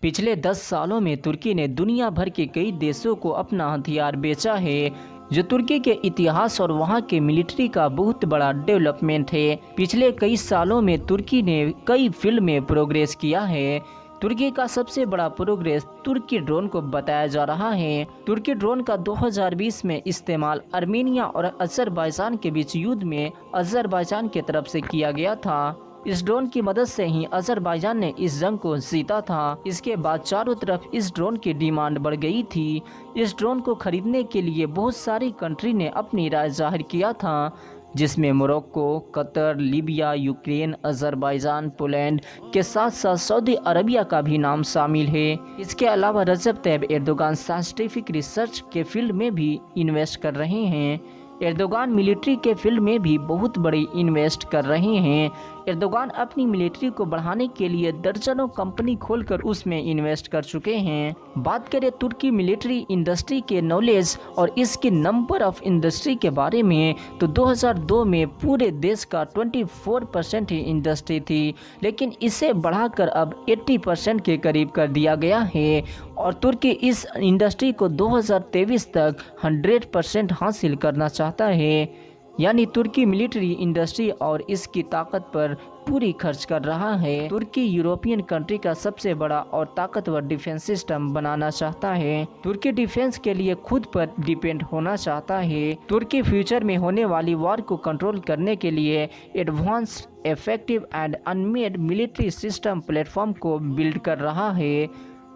पिछले 10 सालों में तुर्की ने दुनिया भर के कई देशों को अपना हथियार बेचा है, जो तुर्की के इतिहास और वहां के मिलिट्री का बहुत बड़ा डेवलपमेंट है। पिछले कई सालों में तुर्की ने कई फील्ड में प्रोग्रेस किया है। तुर्की का सबसे बड़ा प्रोग्रेस तुर्की ड्रोन को बताया जा रहा है। तुर्की ड्रोन का 2020 में इस्तेमाल आर्मेनिया और अजरबैजान के बीच युद्ध में अजरबैजान की तरफ से किया गया था। इस ड्रोन की मदद से ही अजरबैजान ने इस जंग को जीता था। इसके बाद चारों तरफ इस ड्रोन की डिमांड बढ़ गई थी। इस ड्रोन को खरीदने के लिए बहुत सारी कंट्री ने अपनी राय जाहिर किया था, जिसमें Morocco, Qatar, Libya, Ukraine, Azerbaijan, Poland के साथ साथ सऊदी अरबिया का भी नाम शामिल है। इसके अलावा रजब तैयब एर्दोगान साइंटिफिक रिसर्च के फील्ड में भी इन्वेस्ट कर रहे हैं। एर्दोगान मिलिट्री के फील्ड में भी बहुत बड़ी इन्वेस्ट कर रहे हैं। एर्दोगान अपनी मिलिट्री को बढ़ाने के लिए दर्जनों कंपनी खोलकर उसमें इन्वेस्ट कर चुके हैं। बात करें तुर्की मिलिट्री इंडस्ट्री के नॉलेज और इसके नंबर ऑफ इंडस्ट्री के बारे में, तो 2002 में पूरे देश का 24% ही इंडस्ट्री थी, लेकिन इसे बढ़ाकर अब 80% के करीब कर दिया गया है और तुर्की इस इंडस्ट्री को 2023 तक 100% हासिल करना चाहता है। यानी तुर्की मिलिट्री इंडस्ट्री और इसकी ताकत पर पूरी खर्च कर रहा है। तुर्की यूरोपियन कंट्री का सबसे बड़ा और ताकतवर डिफेंस सिस्टम बनाना चाहता है। तुर्की डिफेंस के लिए खुद पर डिपेंड होना चाहता है। तुर्की फ्यूचर में होने वाली वॉर को कंट्रोल करने के लिए advance, effective and Unmade military system platform को बिल्ड कर रहा है,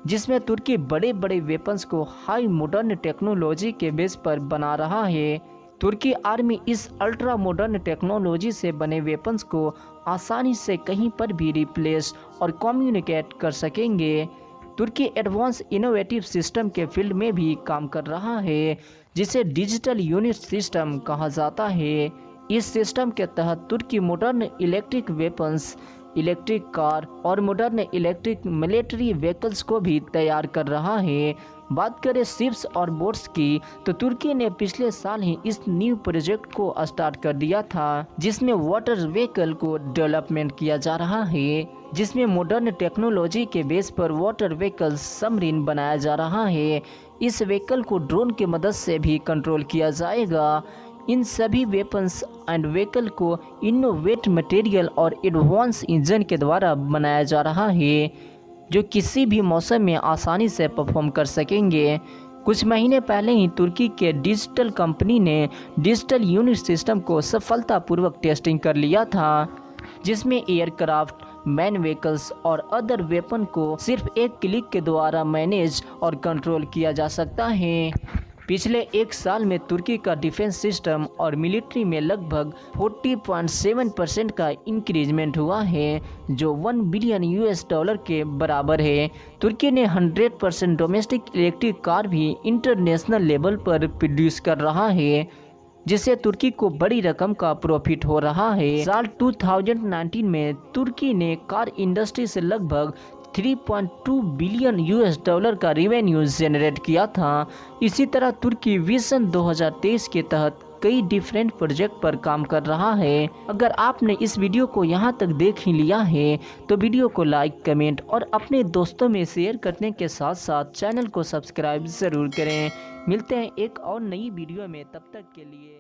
जिसमें तुर्की बड़े बड़े वेपन्स को हाई मॉडर्न टेक्नोलॉजी के बेस पर बना रहा है। तुर्की आर्मी इस अल्ट्रा मॉडर्न टेक्नोलॉजी से बने वेपन्स को आसानी से कहीं पर भी रिप्लेस और कम्युनिकेट कर सकेंगे। तुर्की एडवांस इनोवेटिव सिस्टम के फील्ड में भी काम कर रहा है, जिसे डिजिटल यूनिट सिस्टम कहा जाता है। इस सिस्टम के तहत तुर्की modern electric weapons, electric car और मॉडर्न इलेक्ट्रिक मिलिट्री व्हीकल्स को भी तैयार कर रहा है। बात करें शिप्स और बोट्स की, तो तुर्की ने पिछले साल ही इस न्यू प्रोजेक्ट को स्टार्ट कर दिया था, जिसमें वाटर व्हीकल को डेवलपमेंट किया जा रहा है, जिसमें मॉडर्न टेक्नोलॉजी के बेस पर वाटर व्हीकल सबमरीन बनाया जा रहा है। इस व्हीकल को ड्रोन की मदद से भी कंट्रोल किया जाएगा। इन सभी वेपन्स एंड व्हीकल को इनोवेट मटेरियल और एडवांस इंजन के द्वारा बनाया जा रहा है, जो किसी भी मौसम में आसानी से परफॉर्म कर सकेंगे। कुछ महीने पहले ही तुर्की के डिजिटल कंपनी ने डिजिटल यूनिट सिस्टम को सफलतापूर्वक टेस्टिंग कर लिया था, जिसमें एयरक्राफ्ट, मैन व्हीकल्स और अदर वेपन को सिर्फ एक क्लिक के द्वारा मैनेज और कंट्रोल किया जा सकता है। पिछले एक साल में तुर्की का डिफेंस सिस्टम और मिलिट्री में लगभग 40.7% का इंक्रीजमेंट हुआ है, जो $1 बिलियन के बराबर है। तुर्की ने 100% डोमेस्टिक इलेक्ट्रिक कार भी इंटरनेशनल लेवल पर प्रोड्यूस कर रहा है, जिससे तुर्की को बड़ी रकम का प्रॉफिट हो रहा है। साल 2019 में तुर्की ने कार इंडस्ट्री से लगभग $3.2 बिलियन का रेवेन्यू जनरेट किया था। इसी तरह तुर्की विजन 2023 के तहत कई डिफरेंट प्रोजेक्ट पर काम कर रहा है। अगर आपने इस वीडियो को यहाँ तक देख ही लिया है, तो वीडियो को लाइक, कमेंट और अपने दोस्तों में शेयर करने के साथ साथ चैनल को सब्सक्राइब ज़रूर करें। मिलते हैं एक और नई वीडियो में, तब तक के लिए।